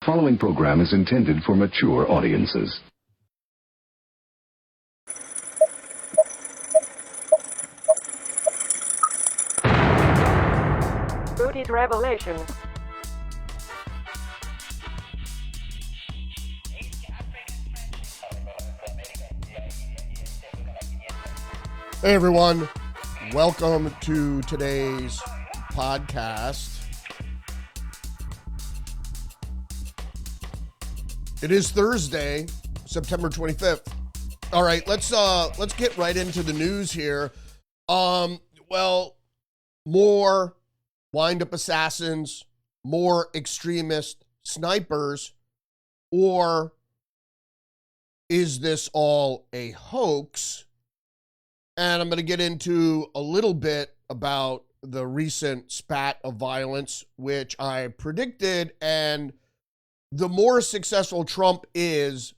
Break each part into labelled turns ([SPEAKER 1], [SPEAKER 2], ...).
[SPEAKER 1] Following program is intended for mature audiences.
[SPEAKER 2] Booted revelation.
[SPEAKER 3] Hey everyone, welcome to today's podcast. It is Thursday, September 25th. All right, let's get right into the news here. Well, more wind-up assassins, more extremist snipers, or is this all a hoax? And I'm going to get into a little bit about the recent spat of violence, which I predicted. And the more successful Trump is,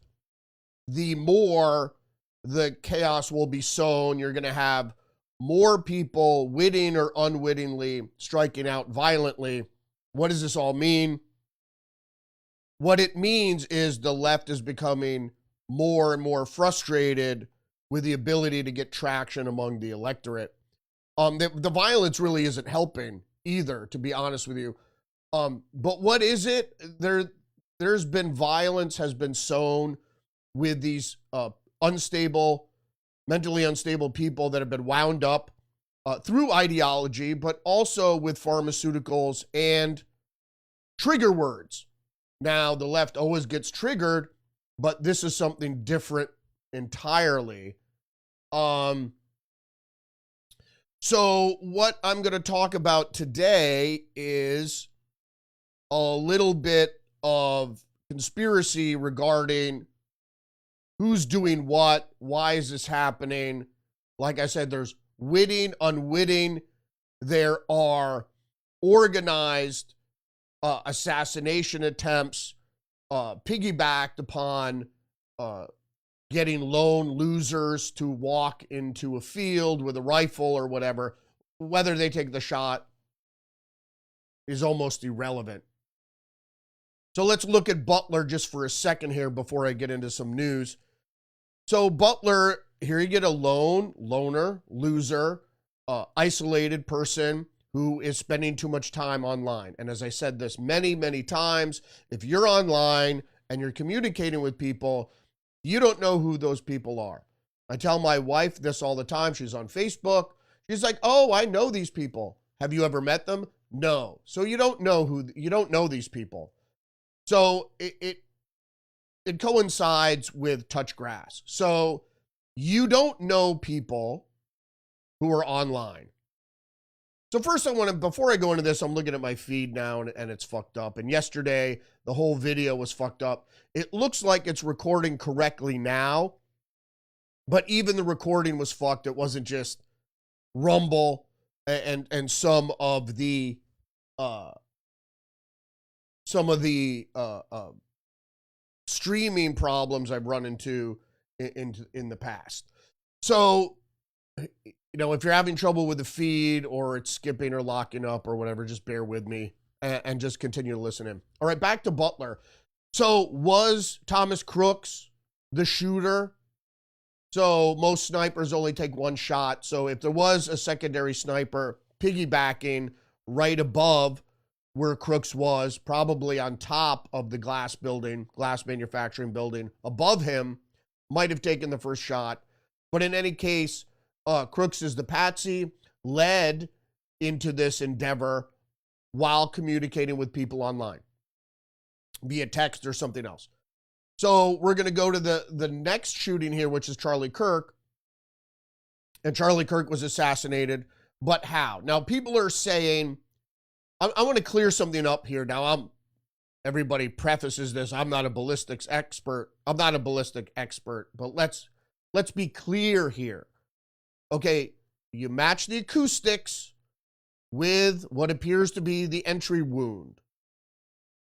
[SPEAKER 3] the more the chaos will be sown. You're going to have more people, witting or unwittingly, striking out violently. What does this all mean? What it means is the left is becoming more and more frustrated with the ability to get traction among the electorate. The violence really isn't helping either, to be honest with you. But what is it? There's been violence has been sown with these mentally unstable people that have been wound up through ideology, but also with pharmaceuticals and trigger words. Now, the left always gets triggered, but this is something different entirely. So what I'm going to talk about today is a little bit of conspiracy regarding who's doing what, why is this happening. Like I said, there's witting, unwitting. There are organized assassination attempts piggybacked upon getting lone losers to walk into a field with a rifle or whatever. Whether they take the shot is almost irrelevant. So let's look at Butler just for a second here before I get into some news. So Butler, here you get a loner, loser, isolated person who is spending too much time online. And as I said this many, many times, if you're online and you're communicating with people, you don't know who those people are. I tell my wife this all the time. She's on Facebook. She's like, oh, I know these people. Have you ever met them? No. So you don't know these people. So it coincides with touch grass. So you don't know people who are online. So first before I go into this, I'm looking at my feed now and it's fucked up. And yesterday, the whole video was fucked up. It looks like it's recording correctly now, but even the recording was fucked. It wasn't just Rumble and some of the streaming problems I've run into in the past. So, if you're having trouble with the feed or it's skipping or locking up or whatever, just bear with me and just continue to listen in. All right, back to Butler. So was Thomas Crooks the shooter? So most snipers only take one shot. So if there was a secondary sniper piggybacking right above where Crooks was, probably on top of the glass manufacturing building above him, might have taken the first shot. But in any case, Crooks is the patsy, led into this endeavor while communicating with people online via text or something else. So we're going to go to the next shooting here, which is Charlie Kirk. And Charlie Kirk was assassinated, but how? Now, people are saying, I want to clear something up here. Now, everybody prefaces this, I'm not a ballistic expert, but let's be clear here. Okay, you match the acoustics with what appears to be the entry wound.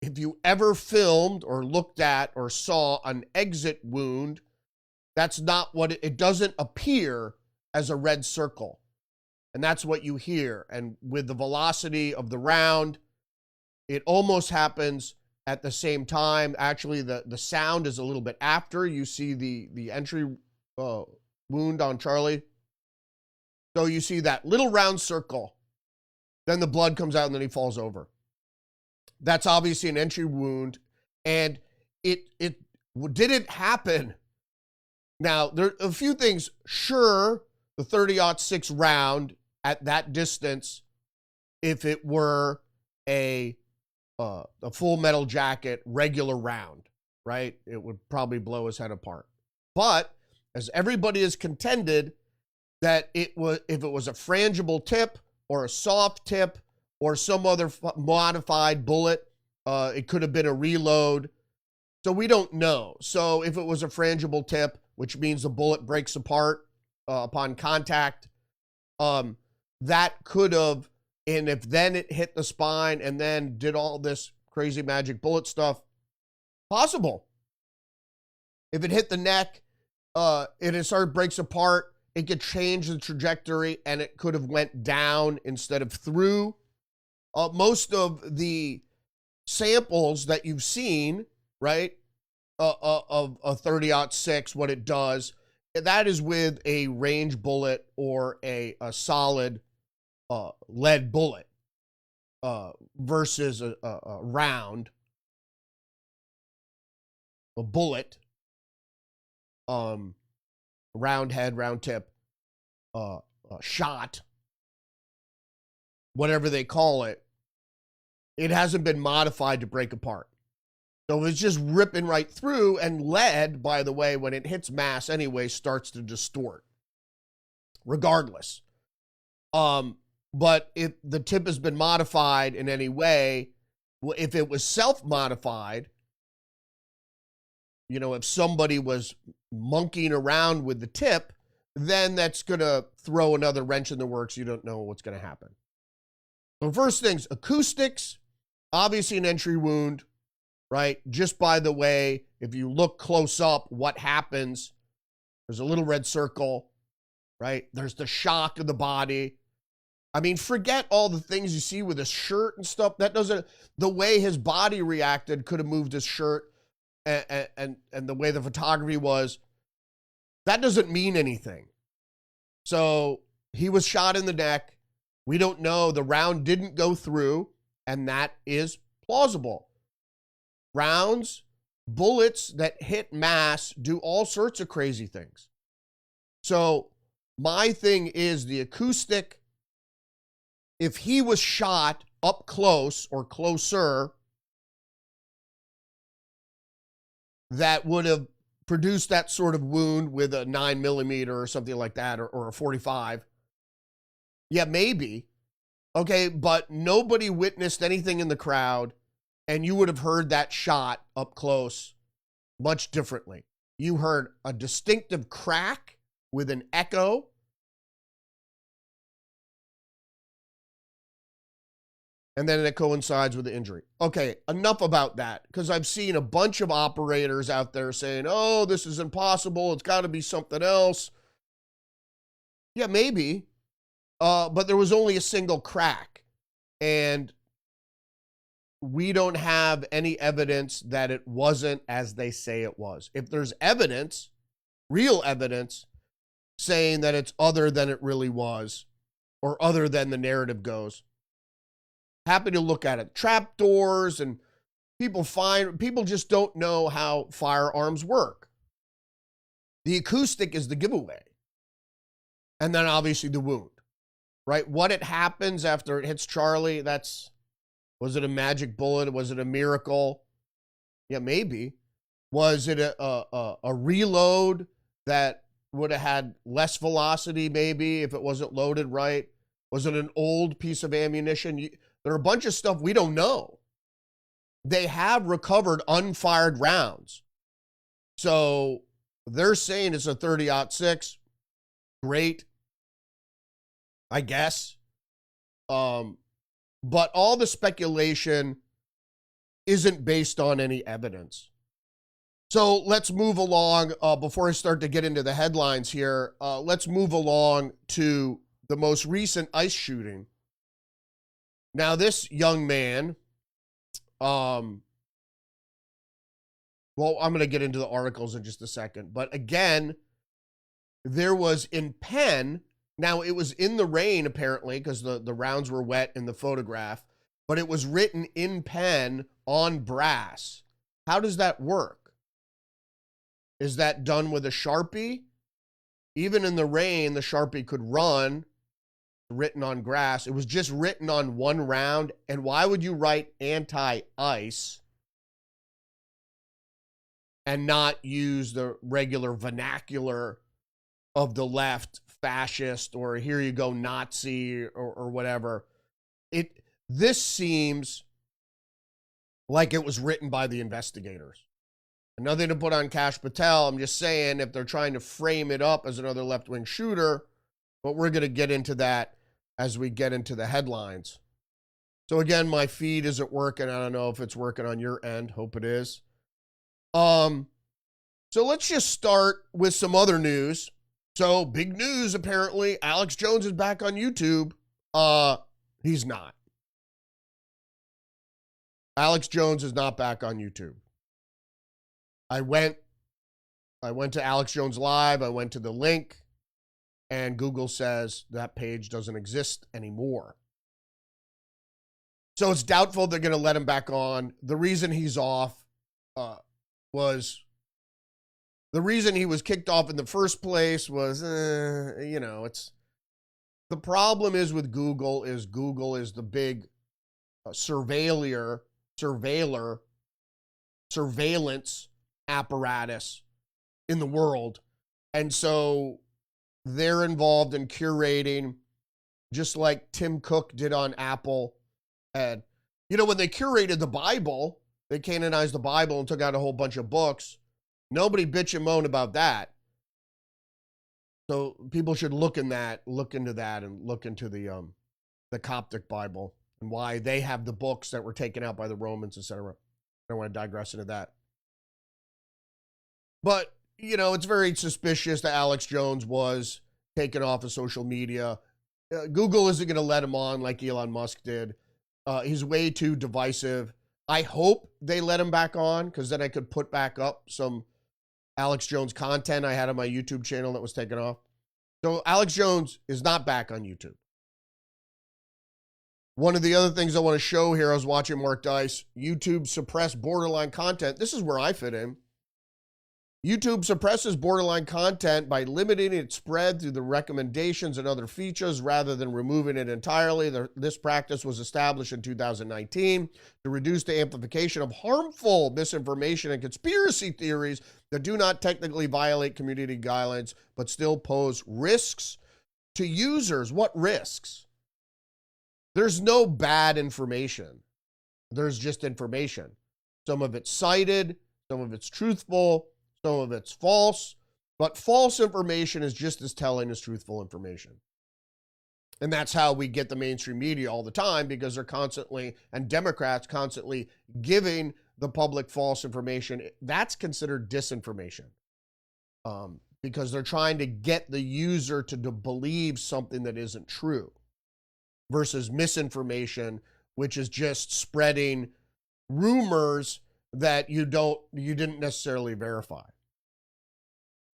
[SPEAKER 3] If you ever filmed or looked at or saw an exit wound, that's not what it doesn't appear as a red circle. And that's what you hear. And with the velocity of the round, it almost happens At the same time, actually, the sound is a little bit after you see the entry wound on Charlie. So you see that little round circle. Then the blood comes out and then he falls over. That's obviously an entry wound. And it didn't happen. Now, there are a few things. Sure, the 30-06 round at that distance, if it were a full metal jacket, regular round, right? It would probably blow his head apart. But as everybody has contended, that if it was a frangible tip or a soft tip or some other modified bullet, it could have been a reload. So we don't know. So if it was a frangible tip, which means the bullet breaks apart upon contact, that could have, and if then it hit the spine and then did all this crazy magic bullet stuff, possible. If it hit the neck and it breaks apart, it could change the trajectory and it could have went down instead of through. Most of the samples that you've seen, right, of a 30-06, what it does, that is with a range bullet or a solid lead bullet versus a round, a bullet, round head, round tip, shot, whatever they call it. It hasn't been modified to break apart. So it's just ripping right through, and lead, by the way, when it hits mass anyway, starts to distort, regardless. But if the tip has been modified in any way, if it was self-modified, if somebody was monkeying around with the tip, then that's going to throw another wrench in the works. You don't know what's going to happen. So first things, acoustics, obviously an entry wound, right? Just by the way, if you look close up, what happens, there's a little red circle, right? There's the shock of the body. I mean, forget all the things you see with his shirt and stuff. That doesn't, the way his body reacted could have moved his shirt and the way the photography was, that doesn't mean anything. So he was shot in the neck. We don't know. The round didn't go through, and that is plausible. Rounds, bullets that hit mass do all sorts of crazy things. So my thing is the acoustic. If he was shot up close or closer, that would have produced that sort of wound with a 9mm or something like that, or a 45. Yeah, maybe. Okay, but nobody witnessed anything in the crowd, and you would have heard that shot up close much differently. You heard a distinctive crack with an echo. And then it coincides with the injury. Okay, enough about that, because I've seen a bunch of operators out there saying, oh, this is impossible. It's got to be something else. Yeah, maybe. But there was only a single crack. And we don't have any evidence that it wasn't as they say it was. If there's evidence, real evidence, saying that it's other than it really was, or other than the narrative goes, happy to look at it. Trapdoors, and people just don't know how firearms work. The acoustic is the giveaway. And then obviously the wound, right? What it happens after it hits Charlie, was it a magic bullet? Was it a miracle? Yeah, maybe. Was it a reload that would have had less velocity maybe if it wasn't loaded right? Was it an old piece of ammunition? There are a bunch of stuff we don't know. They have recovered unfired rounds. So they're saying it's a 30-06. Great, I guess. But all the speculation isn't based on any evidence. So let's move along. Before I start to get into the headlines here, let's move along to the most recent ICE shooting. Now, this young man Well, I'm going to get into the articles in just a second. But again, there was in pen. Now, it was in the rain, apparently, because the rounds were wet in the photograph. But it was written in pen on brass. How does that work? Is that done with a Sharpie? Even in the rain, the Sharpie could run, written on grass. It was just written on one round. And why would you write anti-ice and not use the regular vernacular of the left, fascist, or here you go, Nazi, or whatever? This seems like it was written by the investigators. And nothing to put on Kash Patel. I'm just saying, if they're trying to frame it up as another left-wing shooter, but we're going to get into that as we get into the headlines. So again, my feed isn't working. I don't know if it's working on your end. Hope it is. So let's just start with some other news. So big news, apparently. Alex Jones is back on YouTube. He's not. Alex Jones is not back on YouTube. I went to Alex Jones Live. I went to the link, and Google says that page doesn't exist anymore. So it's doubtful they're going to let him back on. The reason he's off was the reason he was kicked off in the first place was, it's the problem is with Google is the big surveillance apparatus in the world. And so they're involved in curating, just like Tim Cook did on Apple. And, when they curated the Bible, they canonized the Bible and took out a whole bunch of books. Nobody bitch and moan about that. So people should look into that and look into the Coptic Bible and why they have the books that were taken out by the Romans, etc. I don't want to digress into that. But, it's very suspicious that Alex Jones was taken off of social media. Google isn't going to let him on like Elon Musk did. He's way too divisive. I hope they let him back on, because then I could put back up some Alex Jones content I had on my YouTube channel that was taken off. So Alex Jones is not back on YouTube. One of the other things I want to show here, I was watching Mark Dice, YouTube suppressed borderline content. This is where I fit in. YouTube suppresses borderline content by limiting its spread through the recommendations and other features rather than removing it entirely. This practice was established in 2019 to reduce the amplification of harmful misinformation and conspiracy theories that do not technically violate community guidelines but still pose risks to users. What risks? There's no bad information. There's just information. Some of it's cited, some of it's truthful, some of it's false, but false information is just as telling as truthful information. And that's how we get the mainstream media all the time, because they're constantly, and Democrats constantly giving the public false information. That's considered disinformation, because they're trying to get the user to believe something that isn't true, versus misinformation, which is just spreading rumors that you didn't necessarily verify.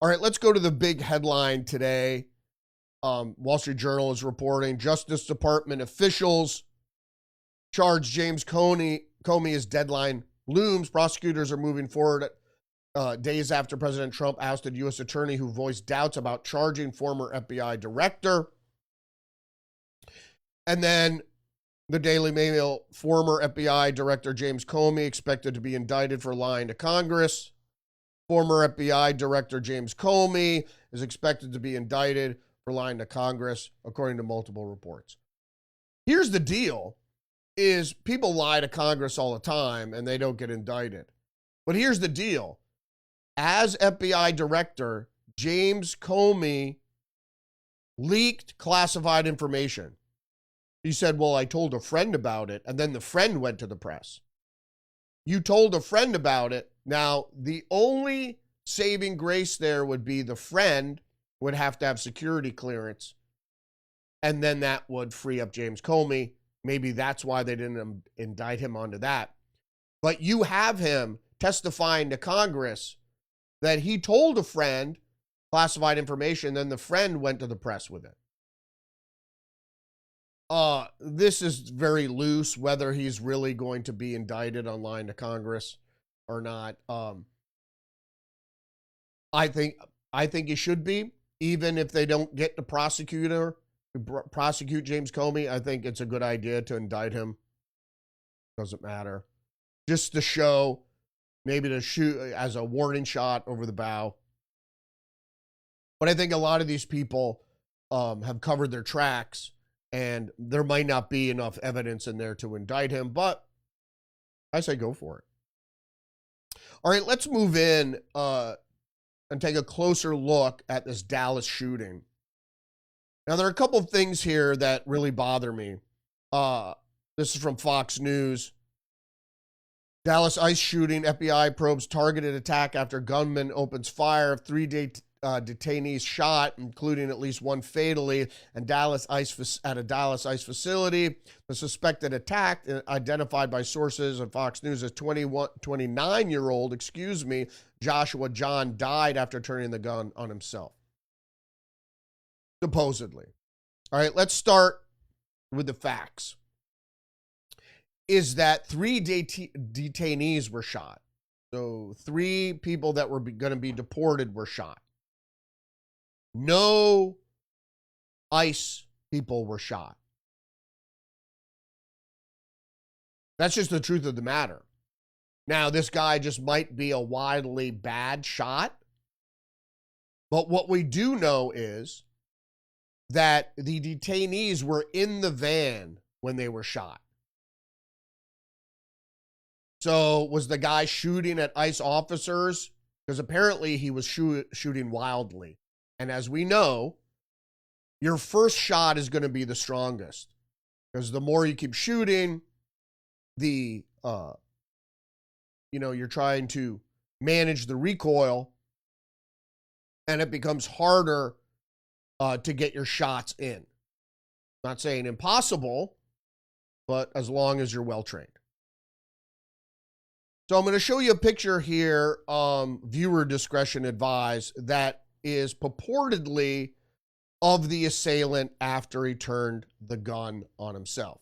[SPEAKER 3] All right, let's go to the big headline today. Wall Street Journal is reporting Justice Department officials charge James Comey as deadline looms. Prosecutors are moving forward days after President Trump ousted U.S. attorney who voiced doubts about charging former FBI director. And then the Daily Mail, former FBI Director James Comey expected to be indicted for lying to Congress. Former FBI Director James Comey is expected to be indicted for lying to Congress, according to multiple reports. Here's the deal, is people lie to Congress all the time and they don't get indicted. But here's the deal. As FBI Director, James Comey leaked classified information. He said, well, I told a friend about it, and then the friend went to the press. You told a friend about it. Now, the only saving grace there would be the friend would have to have security clearance, and then that would free up James Comey. Maybe that's why they didn't indict him onto that. But you have him testifying to Congress that he told a friend classified information, then the friend went to the press with it. This is very loose, whether he's really going to be indicted on lying to Congress or not. I think he should be, even if they don't get the prosecute James Comey. I think it's a good idea to indict him. Doesn't matter. Just to show, maybe to shoot as a warning shot over the bow. But I think a lot of these people have covered their tracks, and there might not be enough evidence in there to indict him, but I say go for it. All right, let's move in and take a closer look at this Dallas shooting. Now, there are a couple of things here that really bother me. This is from Fox News. Dallas ICE shooting, FBI probes targeted attack after gunman opens fire. 3 detainees shot, including at least one fatally, and at a Dallas ICE facility. The suspected attack, identified by sources on Fox News as 29-year-old, Joshua John, died after turning the gun on himself. Supposedly. All right, let's start with the facts. Is that 3 detainees were shot. So 3 people that were going to be deported were shot. No ICE people were shot. That's just the truth of the matter. Now, this guy just might be a wildly bad shot. But what we do know is that the detainees were in the van when they were shot. So was the guy shooting at ICE officers? Because apparently he was shooting wildly. And as we know, your first shot is going to be the strongest. Because the more you keep shooting, you're trying to manage the recoil, and it becomes harder to get your shots in. Not saying impossible, but as long as you're well trained. So I'm going to show you a picture here, viewer discretion advised, that is purportedly of the assailant after he turned the gun on himself.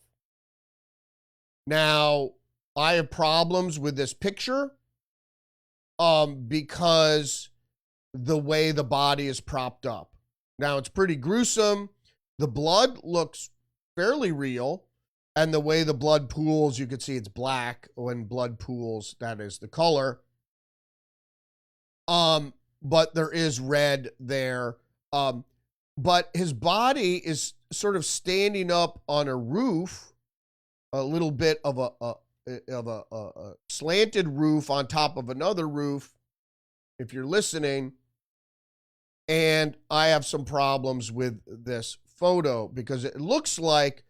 [SPEAKER 3] Now, I have problems with this picture because the way the body is propped up. Now, it's pretty gruesome. The blood looks fairly real. And the way the blood pools, you can see it's black. When blood pools, that is the color. But there is red there. But his body is sort of standing up on a roof, a little bit of a slanted roof on top of another roof, if you're listening. And I have some problems with this photo because it looks like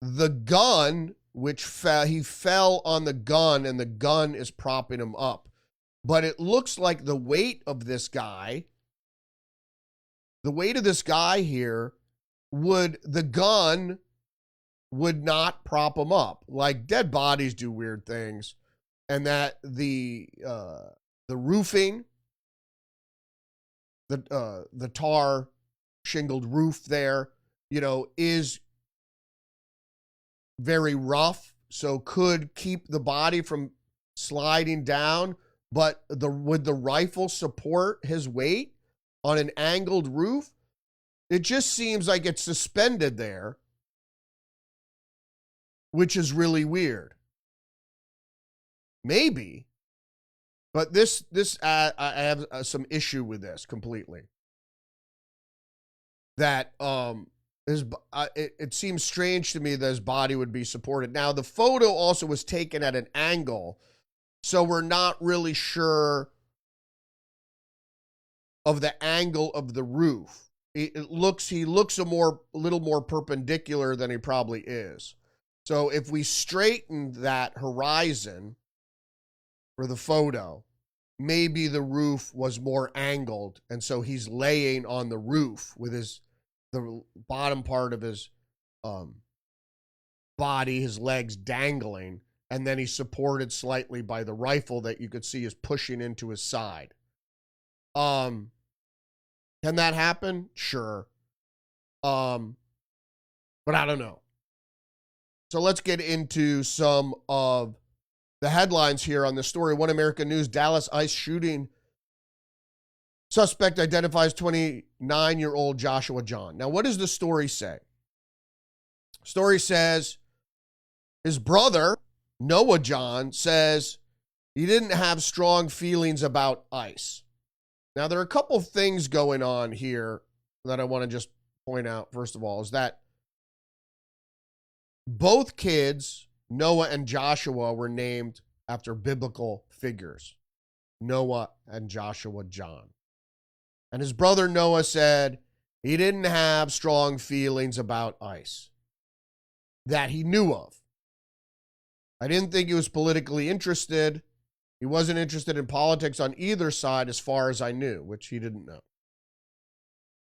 [SPEAKER 3] the gun, he fell on the gun and the gun is propping him up. But it looks like the weight of this guy here, the gun would not prop him up. Like dead bodies do weird things. And that the roofing, the tar shingled roof there, is very rough, so could keep the body from sliding down, but would the rifle support his weight on an angled roof? It just seems like it's suspended there, which is really weird. Maybe, but I have some issue with this completely. That it seems strange to me that his body would be supported. Now, the photo also was taken at an angle, so we're not really sure of the angle of the roof. He looks a little more perpendicular than he probably is. So if we straighten that horizon for the photo, maybe the roof was more angled, and so he's laying on the roof with the bottom part of his body, his legs dangling, and then he's supported slightly by the rifle that you could see is pushing into his side. Can that happen? Sure. But I don't know. So let's get into some of the headlines here on the story. One American News, Dallas ICE shooting. Suspect identifies 29-year-old Joshua John. Now, what does the story say? Story says his brother, Noah John, says he didn't have strong feelings about ICE. Now, there are a couple of things going on here that I want to just point out. First of all, is that both kids, Noah and Joshua, were named after biblical figures. Noah and Joshua John. And his brother Noah said he didn't have strong feelings about ICE that he knew of. I didn't think he was politically interested. He wasn't interested in politics on either side as far as I knew, which he didn't know.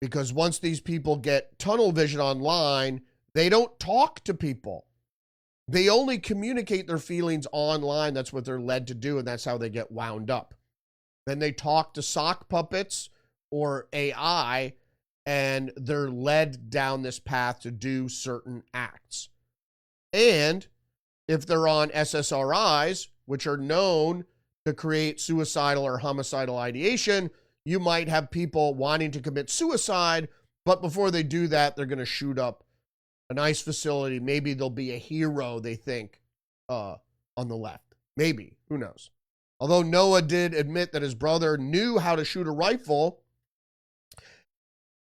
[SPEAKER 3] Because once these people get tunnel vision online, they don't talk to people. They only communicate their feelings online. That's what they're led to do, and that's how they get wound up. Then they talk to sock puppets or AI, and they're led down this path to do certain acts. And if they're on SSRIs, which are known to create suicidal or homicidal ideation, you might have people wanting to commit suicide, but before they do that, they're going to shoot up a nice facility. Maybe they'll be a hero, they think, on the left. Maybe. Who knows? Although Noah did admit that his brother knew how to shoot a rifle,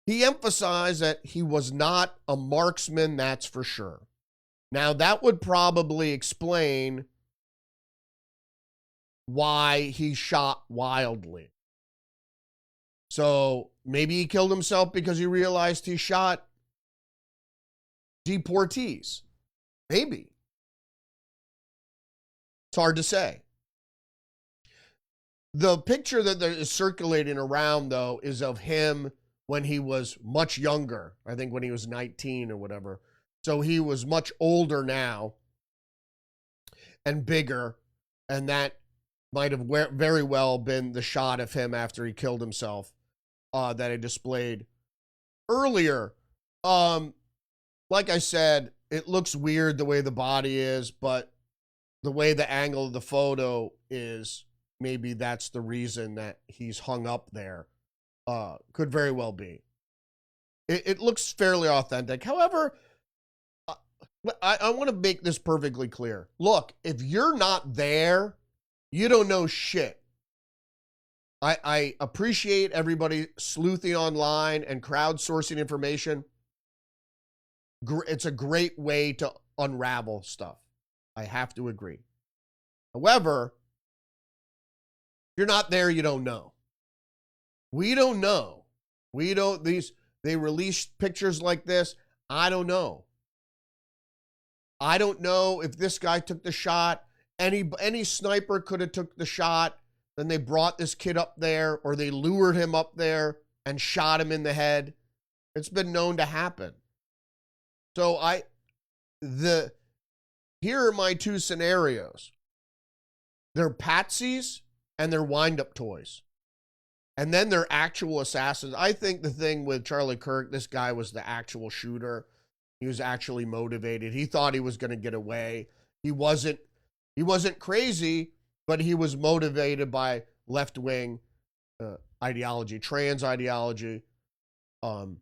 [SPEAKER 3] he emphasized that he was not a marksman, that's for sure. Now, that would probably explain why he shot wildly. So maybe he killed himself because he realized he shot deportees. Maybe. It's hard to say. The picture that is circulating around, though, is of him when he was much younger. I think when he was 19 or whatever. So he was much older now and bigger, and that might have very well been the shot of him after he killed himself that I displayed earlier. Like I said, it looks weird the way the body is, but the way the angle of the photo is, maybe that's the reason that he's hung up there. Could very well be. It looks fairly authentic. However, I want to make this perfectly clear. Look, if you're not there, you don't know shit. I appreciate everybody sleuthing online and crowdsourcing information. It's a great way to unravel stuff. I have to agree. However, if you're not there, you don't know. We don't know. They release pictures like this. I don't know. I don't know if this guy took the shot. Any sniper could have took the shot. Then they brought this kid up there, or they lured him up there and shot him in the head. It's been known to happen. So here are my two scenarios. They're patsies and they're wind-up toys. And then they're actual assassins. I think the thing with Charlie Kirk, this guy was the actual shooter. He was actually motivated. He thought he was going to get away. He wasn't crazy, but he was motivated by left-wing ideology, trans ideology. And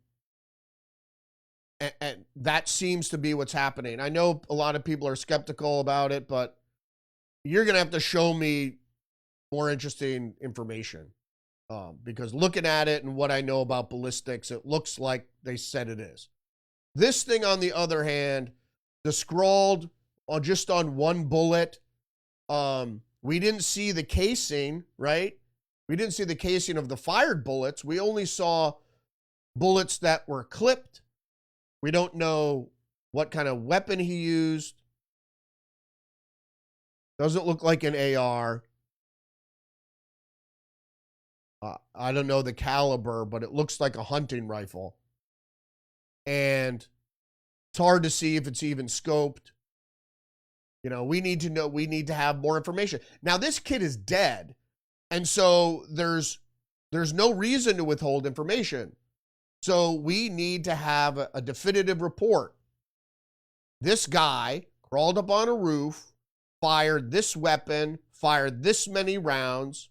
[SPEAKER 3] that seems to be what's happening. I know a lot of people are skeptical about it, but you're going to have to show me more interesting information. Because looking at it and what I know about ballistics, it looks like they said it is. This thing, on the other hand, the scrawled just on one bullet. We didn't see the casing, right? We didn't see the casing of the fired bullets. We only saw bullets that were clipped. We don't know what kind of weapon he used. Doesn't look like an AR. I don't know the caliber, but it looks like a hunting rifle. And it's hard to see if it's even scoped. You know, we need to know, we need to have more information. Now, this kid is dead, and so there's no reason to withhold information. So we need to have a definitive report. This guy crawled up on a roof, fired this weapon, fired this many rounds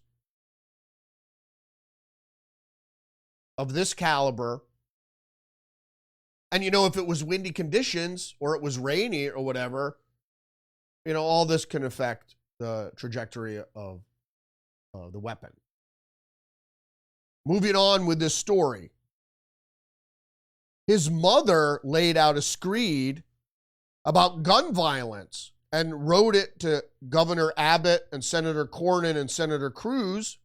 [SPEAKER 3] of this caliber. And, you know, if it was windy conditions or it was rainy or whatever, you know, all this can affect the trajectory of the weapon. Moving on with this story. His mother laid out a screed about gun violence and wrote it to Governor Abbott and Senator Cornyn and Senator Cruz.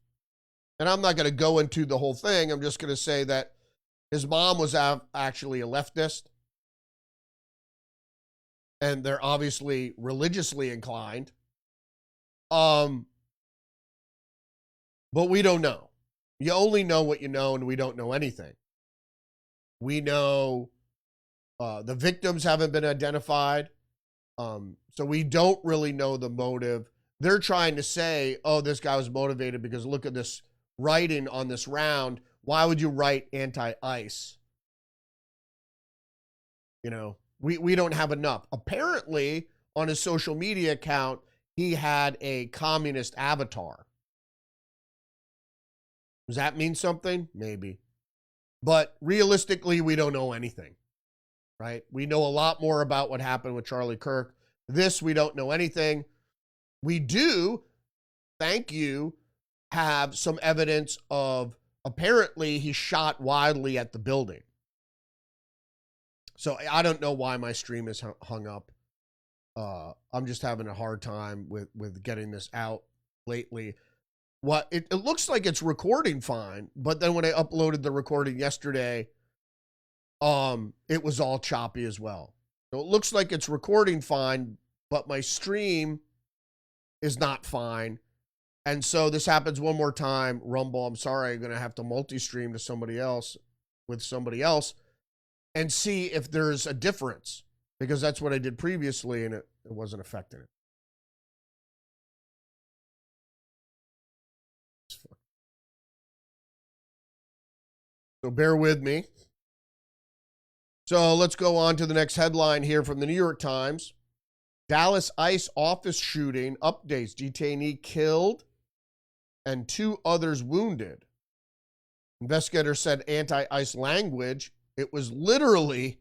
[SPEAKER 3] And I'm not going to go into the whole thing. I'm just going to say that his mom was actually a leftist. And they're obviously religiously inclined. But we don't know. You only know what you know, and we don't know anything. We know the victims haven't been identified. So we don't really know the motive. They're trying to say, oh, this guy was motivated because look at this writing on this round. Why would you write anti-ICE? You know, we don't have enough. Apparently, on his social media account, he had a communist avatar. Does that mean something? Maybe. But realistically, we don't know anything, right? We know a lot more about what happened with Charlie Kirk. This, we don't know anything. We do, thank you, have some evidence of apparently he shot wildly at the building. So I don't know why my stream is hung up. I'm just having a hard time with getting this out lately. What it looks like it's recording fine, but then when I uploaded the recording yesterday, it was all choppy as well. So it looks like it's recording fine, but my stream is not fine. And so this happens one more time. Rumble, I'm sorry, I'm gonna have to multi-stream to somebody else with somebody else and see if there's a difference, because that's what I did previously and it wasn't affecting it. So bear with me. So let's go on to the next headline here from the New York Times. Dallas ICE office shooting updates. Detainee killed and 2 others wounded. Investigators said anti-ICE language. It was literally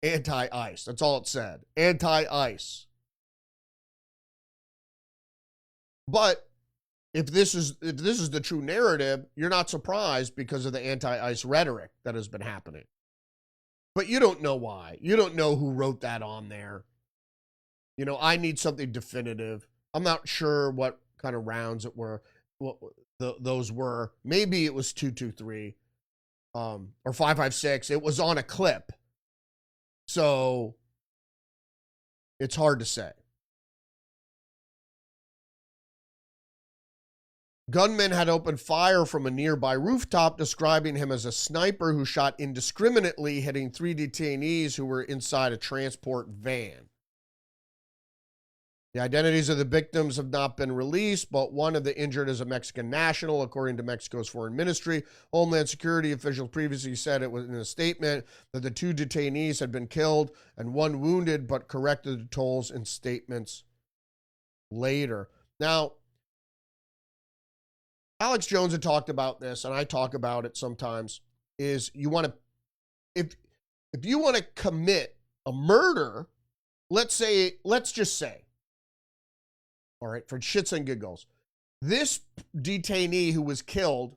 [SPEAKER 3] anti-ICE. That's all it said. Anti-ICE. But if this is the true narrative, you're not surprised because of the anti-ICE rhetoric that has been happening. But you don't know why. You don't know who wrote that on there. You know, I need something definitive. I'm not sure what kind of rounds it were, what those were. Maybe it was 223 or 556. It was on a clip. So it's hard to say. Gunmen had opened fire from a nearby rooftop, describing him as a sniper who shot indiscriminately, hitting 3 detainees who were inside a transport van. The identities of the victims have not been released, but one of the injured is a Mexican national, according to Mexico's foreign ministry. Homeland Security officials previously said it was in a statement that the 2 detainees had been killed and 1 wounded, but corrected the totals in statements later. Now, Alex Jones had talked about this, and I talk about it sometimes, is you want to, if you want to commit a murder, let's just say, all right, for shits and giggles, this detainee who was killed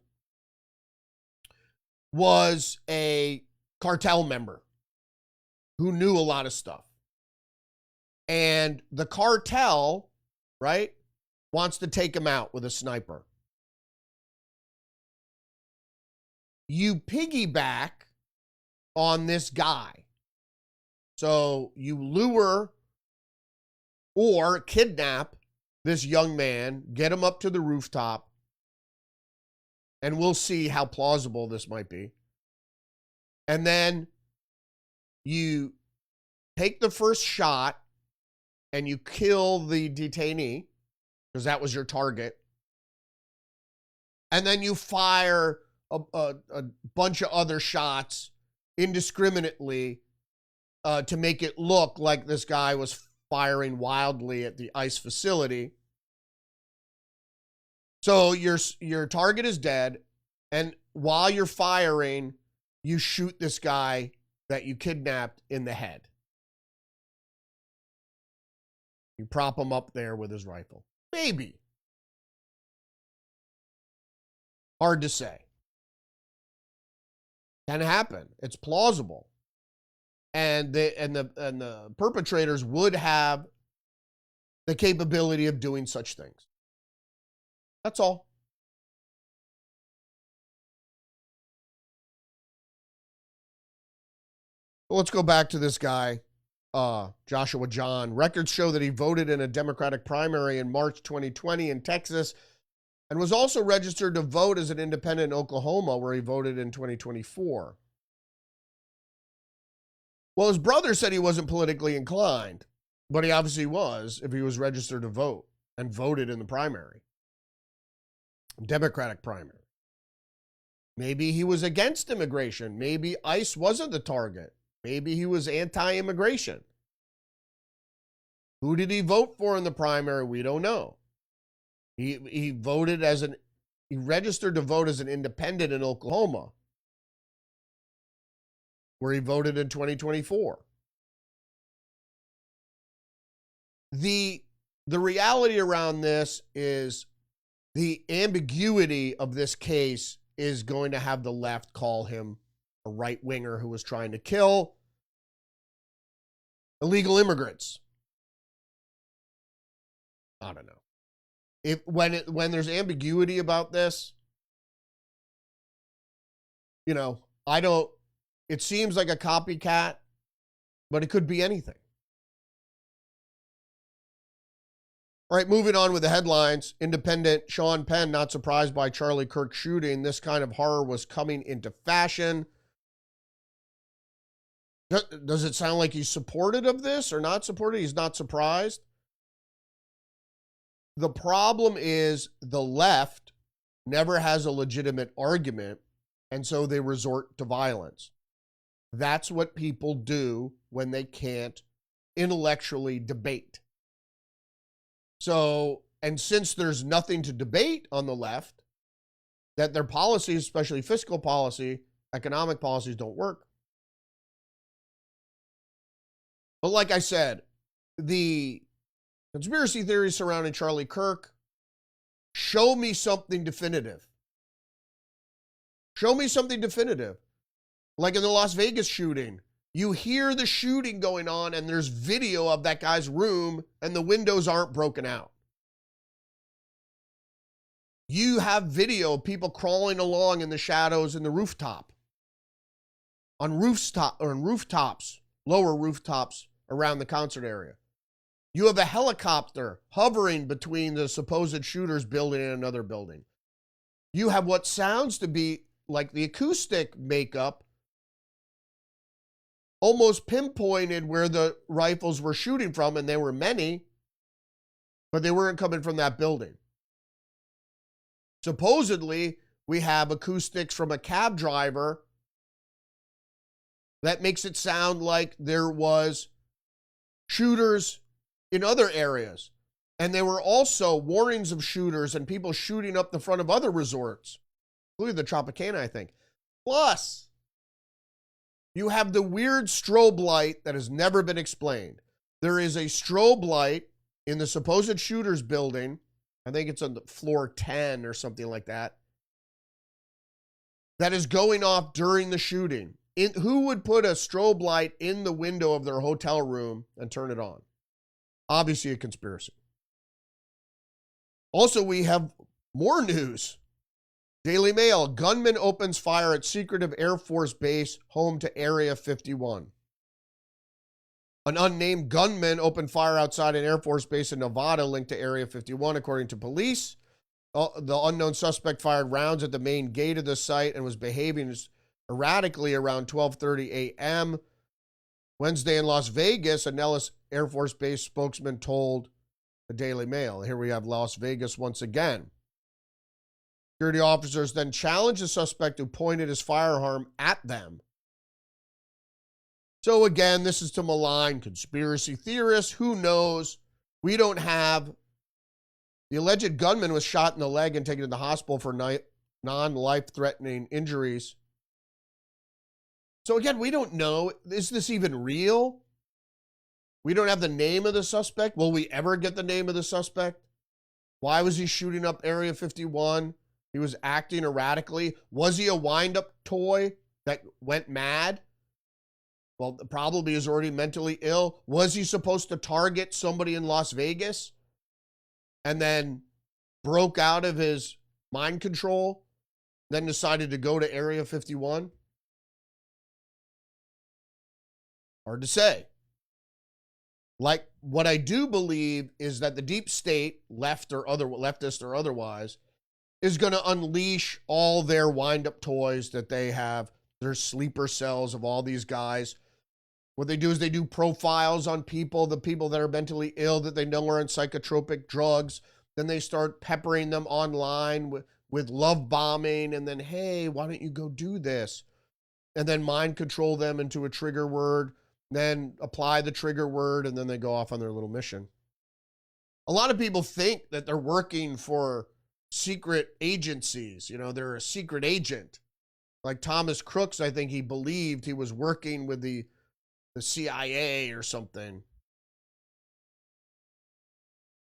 [SPEAKER 3] was a cartel member who knew a lot of stuff. And the cartel, right, wants to take him out with a sniper. You piggyback on this guy. So you lure or kidnap this young man, get him up to the rooftop, and we'll see how plausible this might be. And then you take the first shot and you kill the detainee, because that was your target, and then you fire a bunch of other shots indiscriminately to make it look like this guy was firing wildly at the ICE facility. So your target is dead, and while you're firing, you shoot this guy that you kidnapped in the head. You prop him up there with his rifle. Maybe. Hard to say. Can happen. It's plausible. And the perpetrators would have the capability of doing such things. That's all. Let's go back to this guy, Joshua John. Records show that he voted in a Democratic primary in March 2020 in Texas and was also registered to vote as an independent in Oklahoma, where he voted in 2024. Well, his brother said he wasn't politically inclined, but he obviously was if he was registered to vote and voted in the primary, Democratic primary. Maybe he was against immigration. Maybe ICE wasn't the target. Maybe he was anti-immigration. Who did he vote for in the primary? We don't know. He registered to vote as an independent in Oklahoma, where he voted in 2024. The reality around this is the ambiguity of this case is going to have the left call him a right-winger who was trying to kill illegal immigrants. I don't know. When there's ambiguity about this, it seems like a copycat, but it could be anything. All right, moving on with the headlines. Independent Sean Penn, not surprised by Charlie Kirk shooting. This kind of horror was coming into fashion. Does it sound like he's supportive of this or not supportive? He's not surprised. The problem is the left never has a legitimate argument, and so they resort to violence. That's what people do when they can't intellectually debate. So, and since there's nothing to debate on the left, that their policies, especially fiscal policy, economic policies, don't work. But like I said, the conspiracy theories surrounding Charlie Kirk, show me something definitive. Show me something definitive. Like in the Las Vegas shooting, you hear the shooting going on and there's video of that guy's room and the windows aren't broken out. You have video of people crawling along in the shadows in the rooftop. On rooftops, lower rooftops around the concert area. You have a helicopter hovering between the supposed shooter's building and another building. You have what sounds to be like the acoustic makeup almost pinpointed where the rifles were shooting from, and there were many, but they weren't coming from that building. Supposedly, we have acoustics from a cab driver that makes it sound like there was shooters in other areas. And there were also warnings of shooters and people shooting up the front of other resorts, including the Tropicana, I think. Plus, you have the weird strobe light that has never been explained. There is a strobe light in the supposed shooter's building. I think it's on the floor 10 or something like that. That is going off during the shooting. Who would put a strobe light in the window of their hotel room and turn it on? Obviously a conspiracy. Also, we have more news. Daily Mail, gunman opens fire at secretive Air Force base home to Area 51. An unnamed gunman opened fire outside an Air Force base in Nevada linked to Area 51, according to police. The unknown suspect fired rounds at the main gate of the site and was behaving erratically around 12:30 a.m. Wednesday in Las Vegas. A Air Force Base spokesman told the Daily Mail. Here we have Las Vegas once again. Security officers then challenged the suspect who pointed his firearm at them. So again, this is to malign conspiracy theorists. Who knows? We don't have. The alleged gunman was shot in the leg and taken to the hospital for non-life-threatening injuries. So again, we don't know. Is this even real? We don't have the name of the suspect. Will we ever get the name of the suspect? Why was he shooting up Area 51? He was acting erratically. Was he a wind-up toy that went mad? Well, probably is already mentally ill. Was he supposed to target somebody in Las Vegas and then broke out of his mind control, then decided to go to Area 51? Hard to say. Like, what I do believe is that the deep state, leftist or otherwise, is going to unleash all their wind-up toys that they have, their sleeper cells of all these guys. What they do is they do profiles on people, the people that are mentally ill that they know are on psychotropic drugs. Then they start peppering them online with love bombing, and then, hey, why don't you go do this? And then mind control them into a trigger word, then apply the trigger word, and then they go off on their little mission. A lot of people think that they're working for secret agencies. You know, they're a secret agent. Like Thomas Crooks, I think he believed he was working with the CIA or something.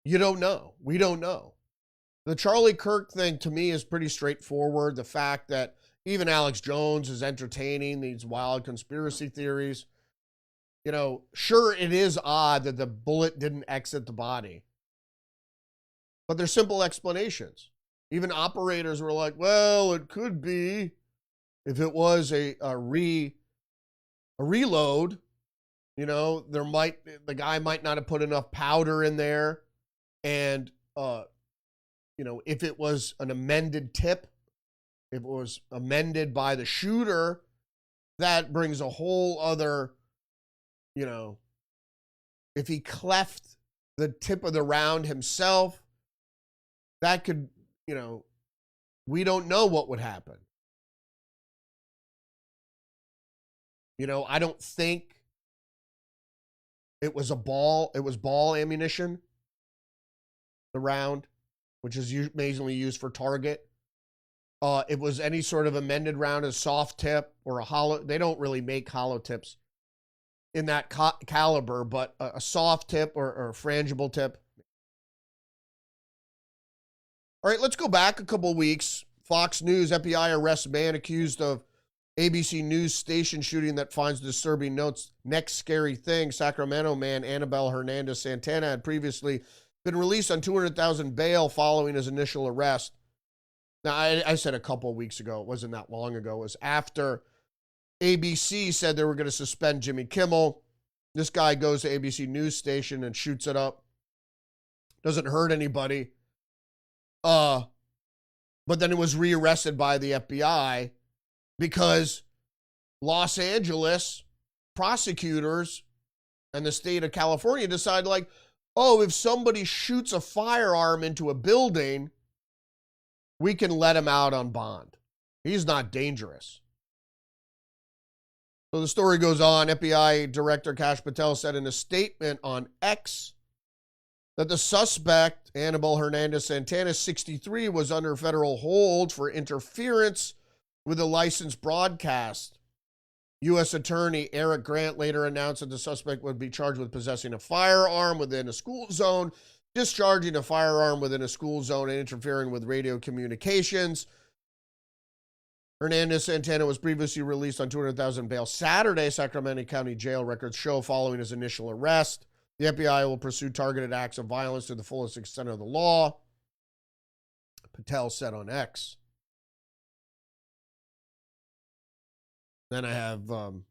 [SPEAKER 3] You don't know. We don't know. The Charlie Kirk thing to me is pretty straightforward. The fact that even Alex Jones is entertaining these wild conspiracy theories. You know, sure, it is odd that the bullet didn't exit the body. But there's simple explanations. Even operators were like, well, it could be if it was a reload. You know, the guy might not have put enough powder in there. And, you know, if it was an amended tip, if it was amended by the shooter, that brings a whole other, you know, if he cleft the tip of the round himself, that could, you know, we don't know what would happen. You know, I don't think it was ball ammunition, the round, which is mainly used for target. It was any sort of amended round, a soft tip or a hollow. They don't really make hollow tips in that caliber, but a soft tip or a frangible tip. All right, let's go back a couple of weeks. Fox News, FBI arrests man accused of ABC News station shooting that finds disturbing notes. Next scary thing, Sacramento man Anibal Hernandez Santana had previously been released on $200,000 bail following his initial arrest. Now, I said a couple of weeks ago, it wasn't that long ago. It was after ABC said they were going to suspend Jimmy Kimmel. This guy goes to ABC News station and shoots it up. Doesn't hurt anybody. But then it was rearrested by the FBI because Los Angeles prosecutors and the state of California decided, like, oh, if somebody shoots a firearm into a building, we can let him out on bond. He's not dangerous. So the story goes on. FBI Director Kash Patel said in a statement on X that the suspect, Anibal Hernandez Santana, 63, was under federal hold for interference with a licensed broadcast. U.S. Attorney Eric Grant later announced that the suspect would be charged with possessing a firearm within a school zone, discharging a firearm within a school zone, and interfering with radio communications. Hernandez Santana was previously released on $200,000 bail Saturday, Sacramento County Jail records show, following his initial arrest. The FBI will pursue targeted acts of violence to the fullest extent of the law, Patel said on X. Then I have the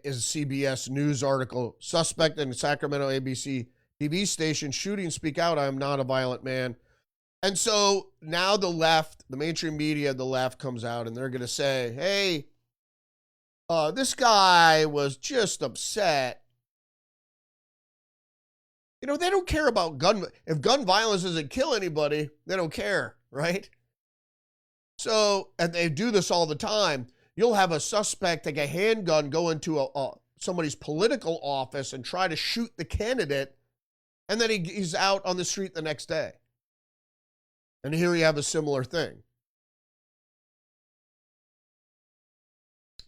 [SPEAKER 3] CBS News article, suspect in Sacramento ABC TV station shooting, speak out, I am not a violent man. And so now the left, the mainstream media, the left comes out and they're going to say, hey, this guy was just upset You know, they don't care about if gun violence doesn't kill anybody, they don't care, right? So, and they do this all the time. You'll have a suspect take a handgun, go into somebody's political office and try to shoot the candidate, and then he's out on the street the next day. And here you have a similar thing.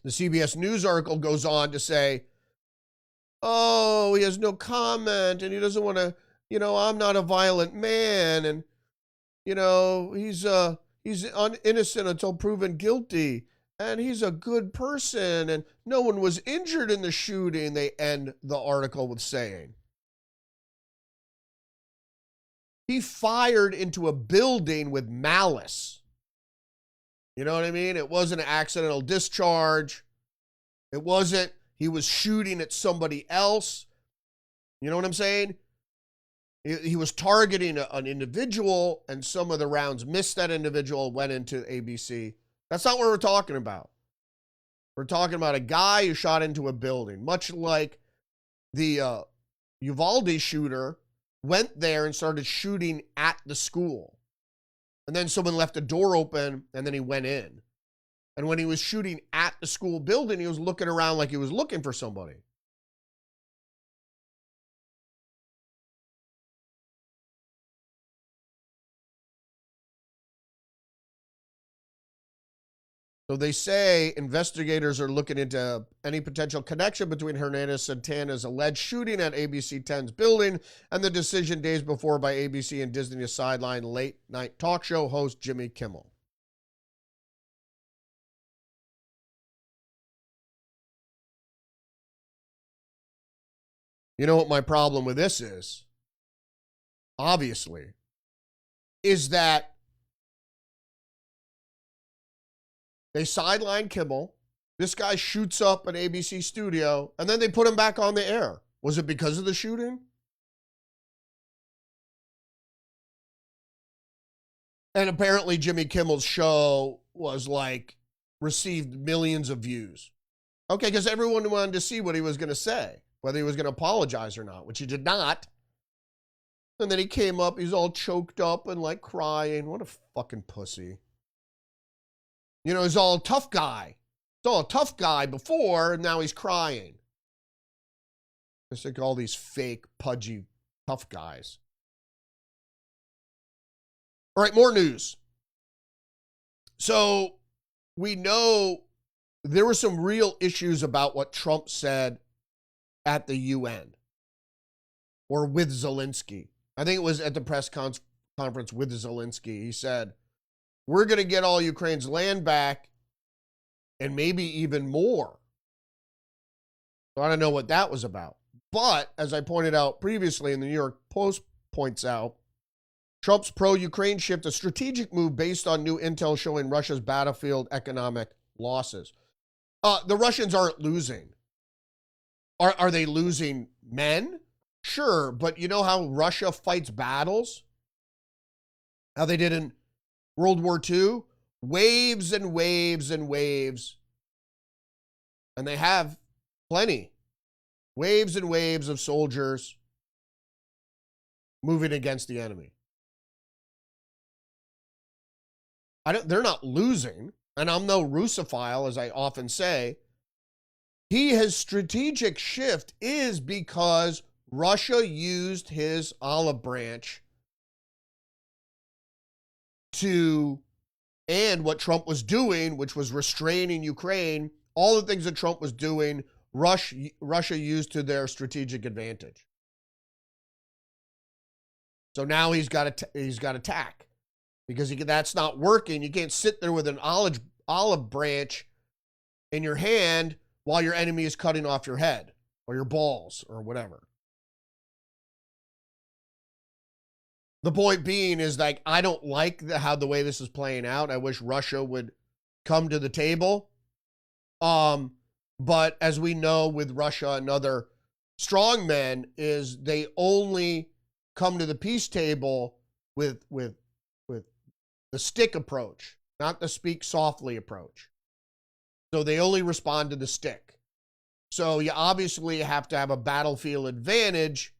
[SPEAKER 3] The CBS News article goes on to say, oh, he has no comment and he doesn't want to, you know, I'm not a violent man. And, you know, he's innocent until proven guilty. And he's a good person. And no one was injured in the shooting, they end the article with saying. He fired into a building with malice. You know what I mean? It wasn't an accidental discharge. It wasn't, he was shooting at somebody else. You know what I'm saying? He was targeting an individual, and some of the rounds missed that individual, went into ABC. That's not what we're talking about. We're talking about a guy who shot into a building, much like the Uvalde shooter went there and started shooting at the school. And then someone left a door open, and then he went in. And when he was shooting at the school building, he was looking around like he was looking for somebody. So they say investigators are looking into any potential connection between Hernandez Santana's alleged shooting at ABC 10's building and the decision days before by ABC and Disney to sideline late-night talk show host Jimmy Kimmel. You know what my problem with this is? Obviously, is that they sideline Kimmel. This guy shoots up an ABC studio, and then they put him back on the air. Was it because of the shooting? And apparently Jimmy Kimmel's show was like, received millions of views. Okay, because everyone wanted to see what he was going to say, whether he was going to apologize or not, which he did not. And then he came up, he's all choked up and like crying. What a fucking pussy. You know, he's all a tough guy. He's all a tough guy before, and now he's crying. It's like all these fake, pudgy, tough guys. All right, more news. So we know there were some real issues about what Trump said at the UN or with Zelensky. I think it was at the press conference with Zelensky. He said, we're going to get all Ukraine's land back and maybe even more. So I don't know what that was about. But as I pointed out previously, and the New York Post points out, Trump's pro-Ukraine shift, a strategic move based on new intel showing Russia's battlefield economic losses. The Russians aren't losing. Are they losing men? Sure, but you know how Russia fights battles? How they did in World War II? Waves and waves and waves. And they have plenty. Waves and waves of soldiers moving against the enemy. They're not losing, and I'm no Russophile, as I often say. His strategic shift is because Russia used his olive branch and what Trump was doing, which was restraining Ukraine, all the things that Trump was doing, Russia used to their strategic advantage. So now he's got to attack. Because that's not working. You can't sit there with an olive branch in your hand while your enemy is cutting off your head or your balls or whatever. The point being is, like, I don't like how the way this is playing out. I wish Russia would come to the table. But as we know with Russia and other strongmen, is they only come to the peace table with the stick approach, not the speak softly approach. So they only respond to the stick. So you obviously have to have a battlefield advantage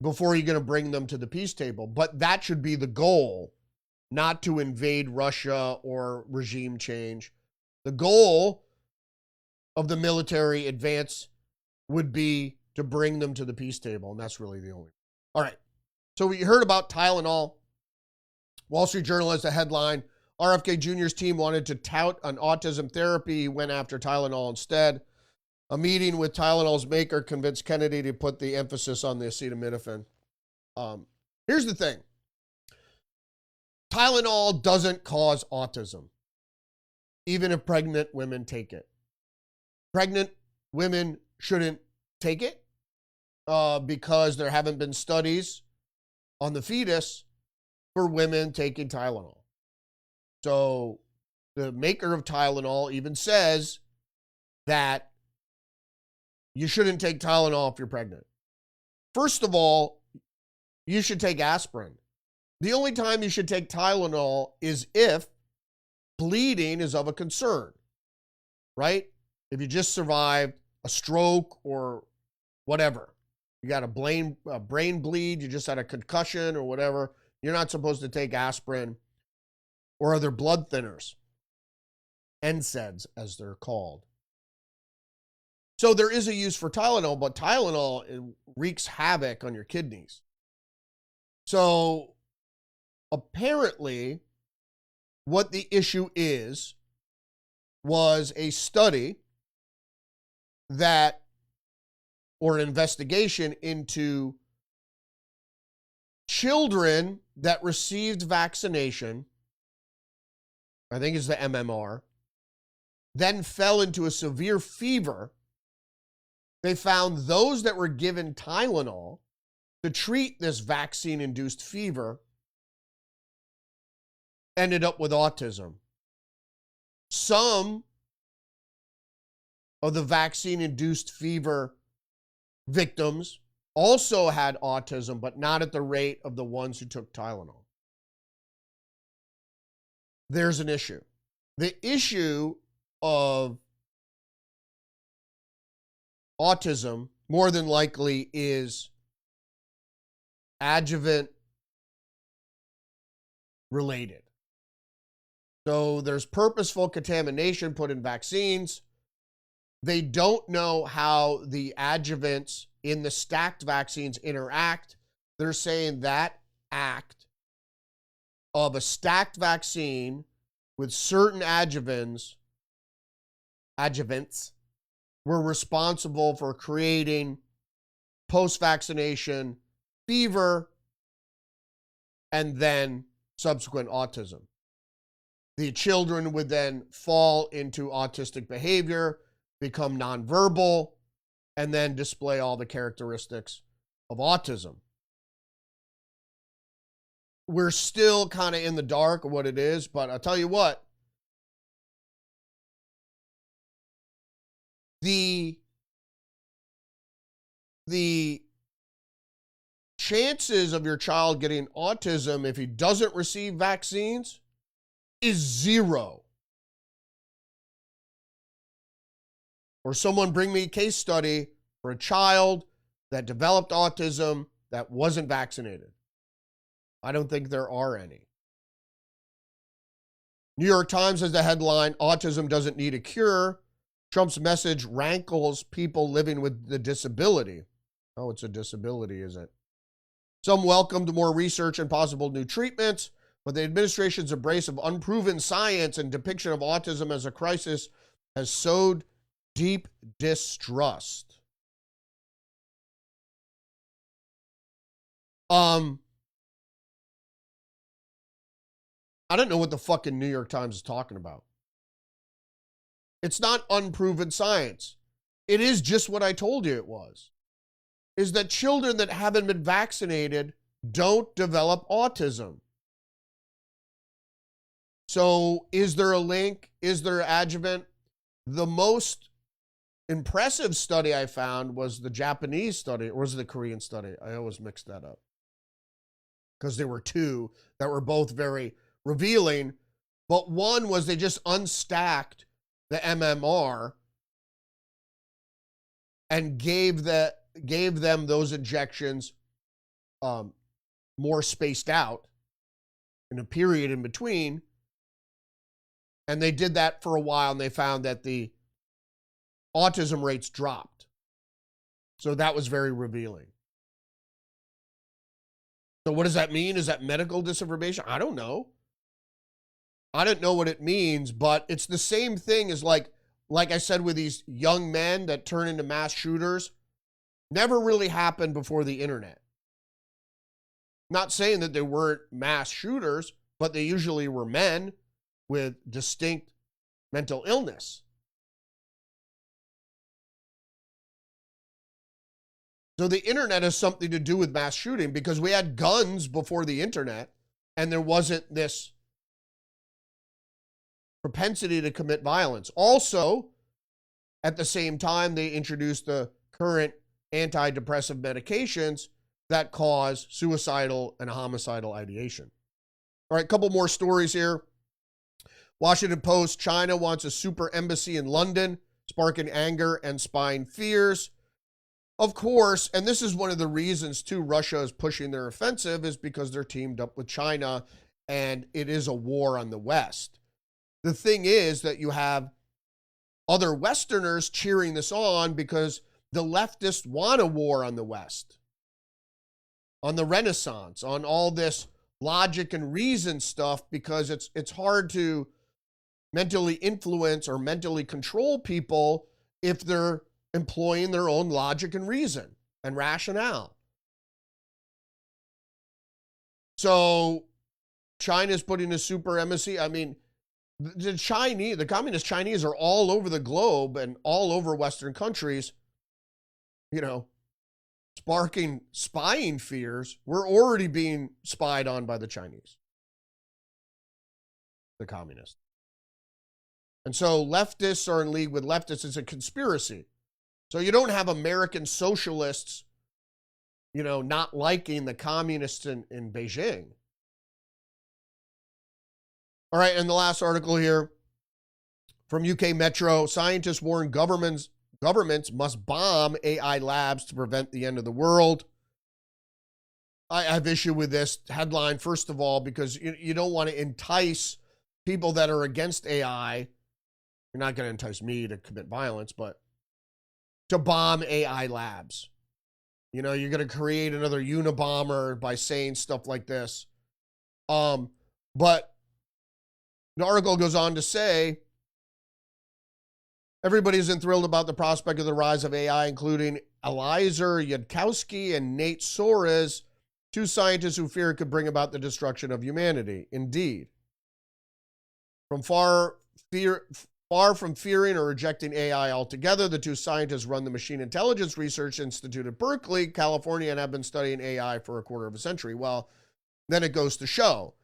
[SPEAKER 3] before you're going to bring them to the peace table. But that should be the goal, not to invade Russia or regime change. The goal of the military advance would be to bring them to the peace table, and that's really the only. All right. So we heard about Tylenol. Wall Street Journal has a headline: RFK Jr.'s team wanted to tout an autism therapy. He went after Tylenol instead. A meeting with Tylenol's maker convinced Kennedy to put the emphasis on the acetaminophen. Here's the thing. Tylenol doesn't cause autism, even if pregnant women take it. Pregnant women shouldn't take it because there haven't been studies on the fetus for women taking Tylenol. So the maker of Tylenol even says that you shouldn't take Tylenol if you're pregnant. First of all, you should take aspirin. The only time you should take Tylenol is if bleeding is of a concern, right? If you just survived a stroke or whatever, you got a brain bleed, you just had a concussion or whatever, you're not supposed to take aspirin or other blood thinners, NSAIDs as they're called. So there is a use for Tylenol, but Tylenol wreaks havoc on your kidneys. So apparently what the issue was a study or an investigation into children that received vaccination, I think it's the MMR, then fell into a severe fever. They found those that were given Tylenol to treat this vaccine-induced fever ended up with autism. Some of the vaccine-induced fever victims also had autism, but not at the rate of the ones who took Tylenol. There's an issue. The issue of autism more than likely is adjuvant related. So there's purposeful contamination put in vaccines. They don't know how the adjuvants in the stacked vaccines interact. They're saying that act of a stacked vaccine with certain adjuvants were responsible for creating post-vaccination fever and then subsequent autism. The children would then fall into autistic behavior, become nonverbal, and then display all the characteristics of autism. We're still kind of in the dark of what it is, but I'll tell you what, the chances of your child getting autism if he doesn't receive vaccines is 0. Or someone bring me a case study for a child that developed autism that wasn't vaccinated. I don't think there are any. New York Times has the headline, "Autism doesn't need a cure. Trump's message rankles people living with the disability." Oh, it's a disability, is it? Some welcomed more research and possible new treatments, but the administration's embrace of unproven science and depiction of autism as a crisis has sowed deep distrust. I don't know what the fucking New York Times is talking about. It's not unproven science. It is just what I told you it was. Is that children that haven't been vaccinated don't develop autism. So is there a link? Is there adjuvant? The most impressive study I found was the Japanese study, or was it the Korean study? I always mix that up. Because there were two that were both very revealing, but one was they just unstacked the MMR and gave them those injections more spaced out in a period in between. And they did that for a while, and they found that the autism rates dropped. So that was very revealing. So what does that mean? Is that medical disinformation? I don't know. I don't know what it means, but it's the same thing as like I said with these young men that turn into mass shooters. Never really happened before the internet. Not saying that they weren't mass shooters, but they usually were men with distinct mental illness. So the internet has something to do with mass shooting because we had guns before the internet and there wasn't this propensity to commit violence. Also, at the same time, they introduced the current antidepressive medications that cause suicidal and homicidal ideation. All right, a couple more stories here. Washington Post, China wants a super embassy in London, sparking anger and spying fears. Of course, and this is one of the reasons, too, Russia is pushing their offensive is because they're teamed up with China, and it is a war on the West. The thing is that you have other Westerners cheering this on because the leftists want a war on the West, on the Renaissance, on all this logic and reason stuff, because it's hard to mentally influence or mentally control people if they're employing their own logic and reason and rationale. So China's putting a super embassy. I mean, the communist Chinese are all over the globe and all over Western countries, sparking spying fears. We're already being spied on by the Chinese, the communists. And so leftists are in league with leftists. It's a conspiracy. So you don't have American socialists, not liking the communists in Beijing. All right, and the last article here from UK Metro, scientists warn governments must bomb AI labs to prevent the end of the world. I have issue with this headline, first of all, because you don't want to entice people that are against AI. You're not going to entice me to commit violence, but to bomb AI labs. You're going to create another Unabomber by saying stuff like this. But the article goes on to say, everybody isn't thrilled about the prospect of the rise of AI, including Eliezer Yudkowsky and Nate Soares, two scientists who fear it could bring about the destruction of humanity. Indeed. Far from fearing or rejecting AI altogether, the two scientists run the Machine Intelligence Research Institute at Berkeley, California, and have been studying AI for a quarter of a century. Well, then it goes to show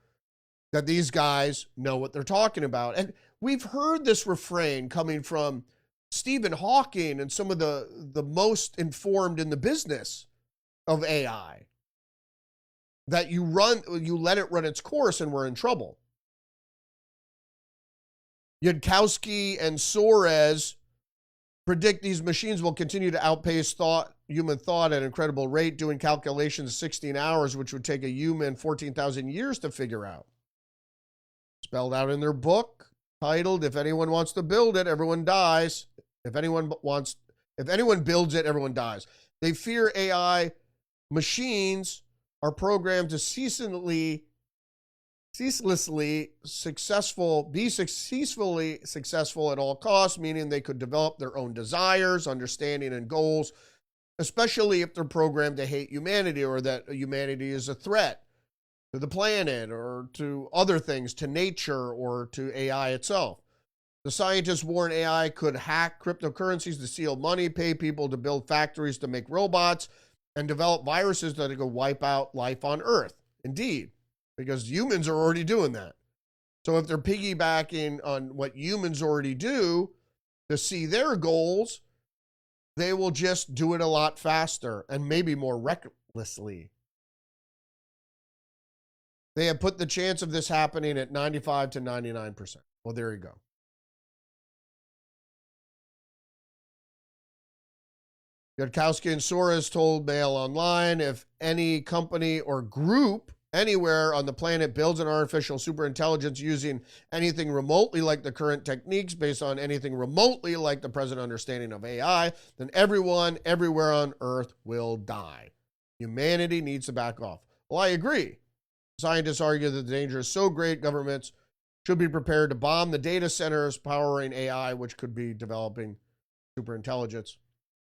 [SPEAKER 3] that these guys know what they're talking about. And we've heard this refrain coming from Stephen Hawking and some of the most informed in the business of AI, that you let it run its course and we're in trouble. Yudkowsky and Soares predict these machines will continue to outpace human thought at an incredible rate, doing calculations 16 hours, which would take a human 14,000 years to figure out. Spelled out in their book, titled, "If anyone wants to build it, everyone dies. If anyone builds it, everyone dies." They fear AI machines are programmed to ceaselessly be successfully successful at all costs, meaning they could develop their own desires, understanding, and goals, especially if they're programmed to hate humanity or that humanity is a threat to the planet or to other things, to nature or to AI itself. The scientists warn AI could hack cryptocurrencies to steal money, pay people to build factories to make robots, and develop viruses that could wipe out life on Earth. Indeed, because humans are already doing that. So if they're piggybacking on what humans already do to see their goals, they will just do it a lot faster and maybe more recklessly. They have put the chance of this happening at 95 to 99%. Well, there you go. Yudkowsky and Soros told Mail Online, if any company or group anywhere on the planet builds an artificial superintelligence using anything remotely like the current techniques based on anything remotely like the present understanding of AI, then everyone everywhere on Earth will die. Humanity needs to back off. Well, I agree. Scientists argue that the danger is so great, governments should be prepared to bomb the data centers powering AI, which could be developing superintelligence.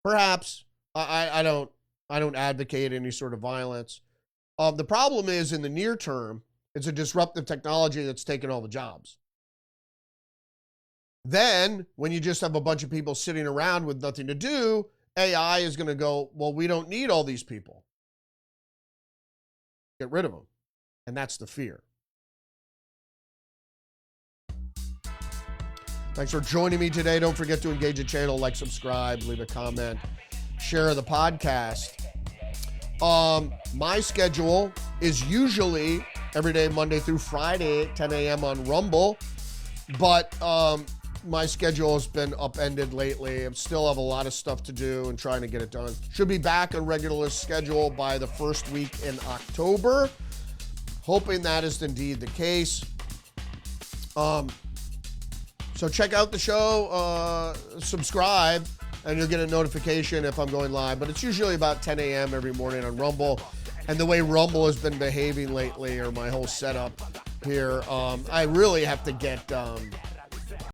[SPEAKER 3] Perhaps. I don't advocate any sort of violence. The problem is, in the near term, it's a disruptive technology that's taken all the jobs. Then, when you just have a bunch of people sitting around with nothing to do, AI is going to go, well, we don't need all these people. Get rid of them. And that's the fear. Thanks for joining me today. Don't forget to engage the channel, like, subscribe, leave a comment, share the podcast. My schedule is usually every day, Monday through Friday at 10 a.m. on Rumble, but my schedule has been upended lately. I still have a lot of stuff to do and trying to get it done. Should be back on regular schedule by the first week in October. Hoping that is indeed the case. So check out the show, subscribe, and you'll get a notification if I'm going live. But it's usually about 10 a.m. every morning on Rumble. And the way Rumble has been behaving lately, or my whole setup here, I really have to get